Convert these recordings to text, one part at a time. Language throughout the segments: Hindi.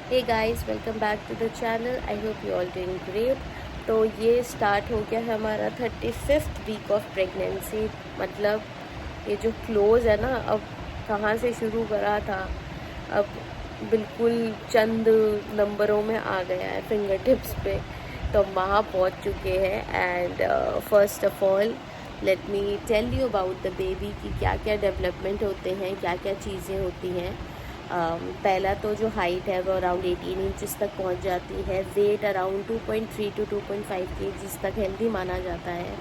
Hey guys, welcome back to the channel. I hope you all doing great. तो ये स्टार्ट हो गया है हमारा 35th वीक ऑफ प्रेगनेंसी। मतलब ये जो क्लोज है ना, अब कहाँ से शुरू करा था, अब बिल्कुल चंद नंबरों में आ गया है, फिंगर टिप्स पे। तो हम वहाँ पहुँच चुके हैं। And first of all let me tell you about the baby कि क्या क्या डेवलपमेंट होते हैं, क्या क्या चीज़ें होती हैं। पहला तो जो हाइट है वो अराउंड 18 इंचज़ तक पहुंच जाती है। वेट अराउंड 2.3 टू 2.5 केजीज़ तक हेल्दी माना जाता है।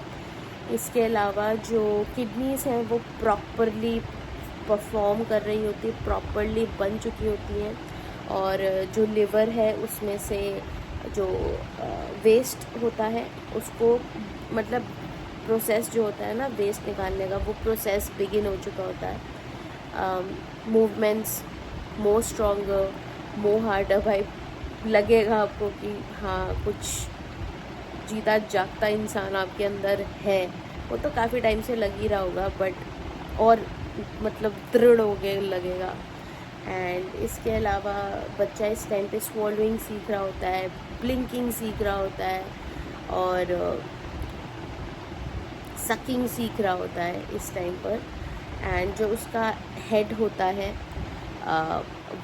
इसके अलावा जो किडनीज़ हैं वो प्रॉपरली परफॉर्म कर रही होती, प्रॉपरली बन चुकी होती हैं। और जो लिवर है उसमें से जो वेस्ट होता है उसको, मतलब प्रोसेस जो होता है ना वेस्ट निकालने का, वो प्रोसेस बिगिन हो चुका होता है। मूवमेंट्स मोर स्ट्रॉन्गर, मोर हार्डर। भाई लगेगा आपको कि हाँ, कुछ जीता जागता इंसान आपके अंदर है। वो तो काफ़ी टाइम से लग ही रहा होगा, बट और मतलब दृढ़ हो गए लगेगा। एंड इसके अलावा बच्चा इस टाइम पे स्वॉलोइंग सीख रहा होता है, ब्लिंकिंग सीख रहा होता है, और सकिंग सीख रहा होता है इस टाइम पर। एंड जो उसका हेड होता है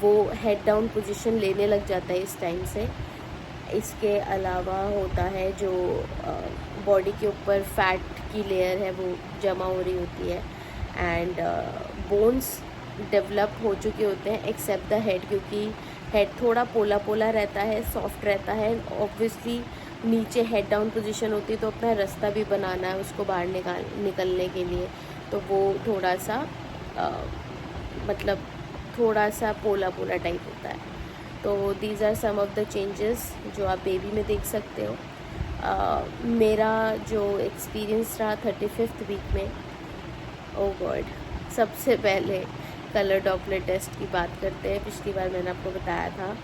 वो हेड डाउन पोजीशन लेने लग जाता है इस टाइम से। इसके अलावा होता है जो बॉडी के ऊपर फैट की लेयर है वो जमा हो रही होती है। एंड बोन्स डेवलप हो चुके होते हैं एक्सेप्ट द हेड, क्योंकि हेड थोड़ा पोला पोला रहता है, सॉफ्ट रहता है। ऑब्वियसली नीचे हेड डाउन पोजीशन होती है तो अपना रास्ता भी बनाना है उसको बाहर निकलने के लिए, तो वो थोड़ा सा मतलब थोड़ा सा पोला पोला टाइप होता है। तो these are some of the changes जो आप बेबी में देख सकते हो। मेरा जो एक्सपीरियंस रहा 35th वीक में, ओ गॉड, सबसे पहले कलर डॉपलर टेस्ट की बात करते हैं। पिछली बार मैंने आपको बताया था,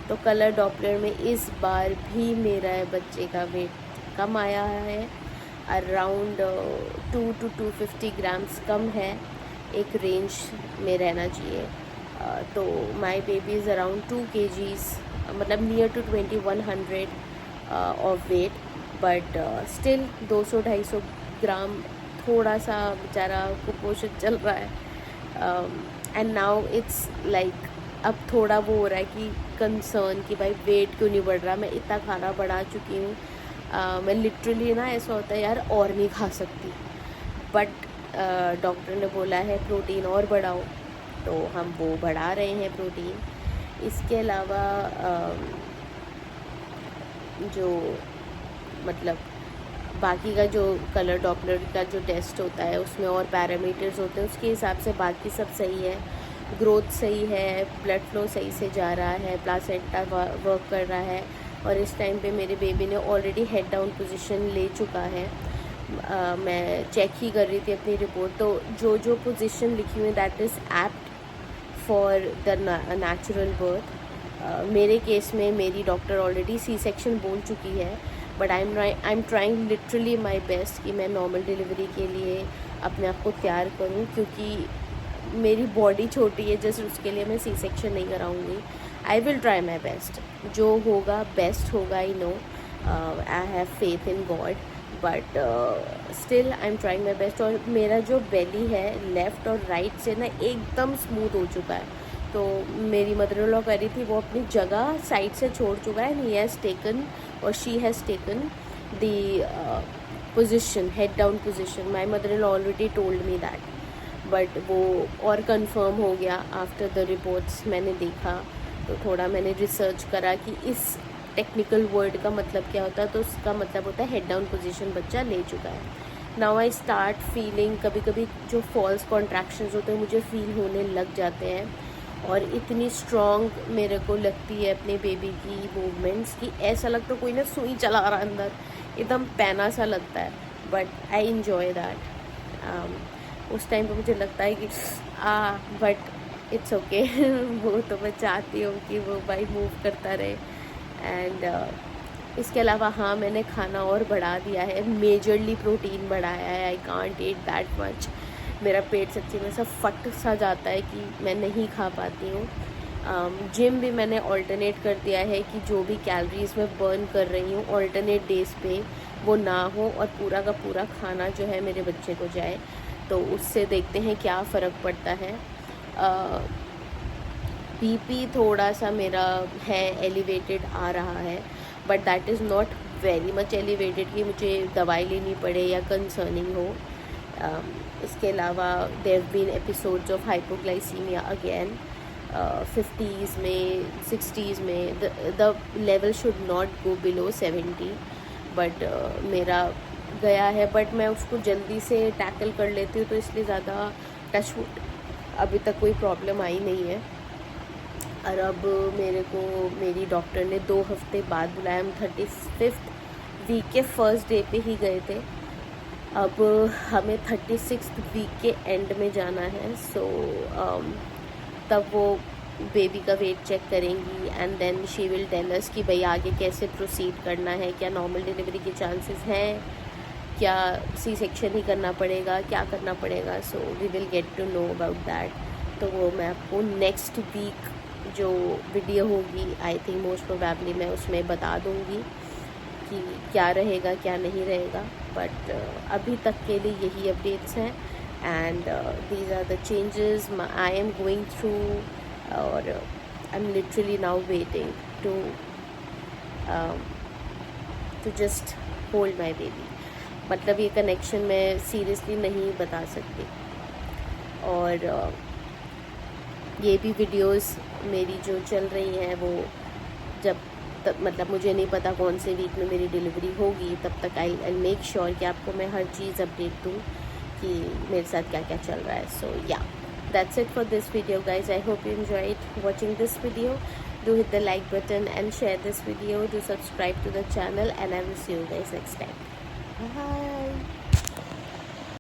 तो कलर डॉपलर में इस बार भी मेरा बच्चे का वेट कम आया है। अराउंड 2 to 250 ग्राम्स कम है, एक रेंज में रहना चाहिए। तो my baby is around 2 kgs, मतलब near to 2100 of weight. But still 200-250 gram थोड़ा सा बेचारा कुपोषित चल रहा है। एंड नाउ इट्स लाइक अब थोड़ा वो हो रहा है कि कंसर्न कि भाई वेट क्यों नहीं बढ़ रहा। मैं इतना खाना बढ़ा चुकी हूँ, मैं लिटरली ना ऐसा होता है यार और नहीं खा सकती, बट डॉक्टर ने बोला है प्रोटीन और बढ़ाओ, तो हम वो बढ़ा रहे हैं प्रोटीन। इसके अलावा जो मतलब बाकी का जो कलर डॉपलर का जो टेस्ट होता है उसमें और पैरामीटर्स होते हैं, उसके हिसाब से बाकी सब सही है। ग्रोथ सही है, ब्लड फ्लो सही से जा रहा है, प्लासेंटा वर्क कर रहा है। और इस टाइम पे मेरे बेबी ने ऑलरेडी हेड डाउन पोजीशन ले चुका है। मैं चेक ही कर रही थी अपनी रिपोर्ट, तो जो जो पोजीशन लिखी हुई that is apt for the natural birth. मेरे केस में मेरी डॉक्टर ऑलरेडी सी सेक्शन बोल चुकी है, but I am trying literally my best कि मैं नॉर्मल डिलीवरी के लिए अपने आप को तैयार करूं, क्योंकि मेरी बॉडी छोटी है जस्ट उसके लिए मैं सी सेक्शन नहीं कराऊंगी। I will try my best, जो होगा बेस्ट होगा। I know, I have faith in God, but still I am trying my best. और मेरा जो बेली है लेफ़्ट और राइट से ना एकदम स्मूथ हो चुका है। तो मेरी मदर इन लॉ कह रही थी वो अपनी जगह साइड से छोड़ चुका है, ही हैज़ टेकन और she has taken the position, head down position. My mother in law already told me that, but वो और कंफर्म हो गया आफ्टर द रिपोर्ट्स। मैंने देखा तो थोड़ा मैंने रिसर्च करा कि इस टेक्निकल वर्ड का मतलब क्या होता है, तो उसका मतलब होता है हेड डाउन पोजीशन बच्चा ले चुका है। नाउ आई स्टार्ट फीलिंग, कभी कभी जो फॉल्स कॉन्ट्रैक्शंस होते हैं मुझे फील होने लग जाते हैं, और इतनी स्ट्रॉन्ग मेरे को लगती है अपने बेबी की मूवमेंट्स कि ऐसा लगता है कोई ना सुई चला रहा अंदर, एकदम पैना सा लगता है। But I enjoy that. उस टाइम पे मुझे लगता है कि बट इट्स ओके वो तो मैं चाहती हूँ कि वो भाई मूव करता रहे। एंड इसके अलावा हाँ, मैंने खाना और बढ़ा दिया है, मेजरली प्रोटीन बढ़ाया है। I can't eat that much, मेरा पेट सच्ची में सब फट सा जाता है कि मैं नहीं खा पाती हूँ। जिम भी मैंने ऑल्टरनेट कर दिया है कि जो भी कैलोरीज मैं बर्न कर रही हूँ ऑल्टरनेट डेज पे वो ना हो और पूरा का पूरा खाना जो है मेरे बच्चे को जाए। तो उससे देखते हैं क्या फ़र्क पड़ता है। बीपी थोड़ा सा मेरा है एलिवेटेड आ रहा है, but that is not very much elevated कि मुझे दवाई लेनी पड़े या कंसर्निंग हो। इसके अलावा there been episodes of hypoglycaemia again 50s में 60s में। The level should not go below 70, but मेरा गया है, बट मैं उसको जल्दी से टैकल कर लेती हूँ, तो इसलिए ज़्यादा टचवुड अभी तक कोई प्रॉब्लम आई नहीं है। और अब मेरे को मेरी डॉक्टर ने 2 हफ्ते बाद बुलाया। हम 35th वीक के फर्स्ट डे पे ही गए थे, अब हमें 36th वीक के एंड में जाना है। सो तब वो बेबी का वेट चेक करेंगी and then she will tell us कि भाई आगे कैसे प्रोसीड करना है, क्या नॉर्मल डिलीवरी के चांसेस हैं, क्या सी सेक्शन ही करना पड़ेगा, क्या करना पड़ेगा। So we will get to know about that. तो वो मैं आपको नेक्स्ट वीक जो वीडियो होगी आई थिंक मोस्ट प्रोबेबली मैं उसमें बता दूंगी कि क्या रहेगा क्या नहीं रहेगा। बट अभी तक के लिए यही अपडेट्स हैं and these are the changes I am going through, और I am literally now waiting to just hold my baby. मतलब ये कनेक्शन मैं सीरियसली नहीं बता सकती। और ये भी वीडियोस मेरी जो चल रही हैं वो जब तक मतलब मुझे नहीं पता कौन से वीक में मेरी डिलीवरी होगी, तब तक आई मेक श्योर कि आपको मैं हर चीज़ अपडेट दूँ कि मेरे साथ क्या क्या चल रहा है। सो या that's it for this video guys. I hope you enjoyed watching this video. Do hit the like button and share this video. Do subscribe to the channel and I will see you guys next time. Bye.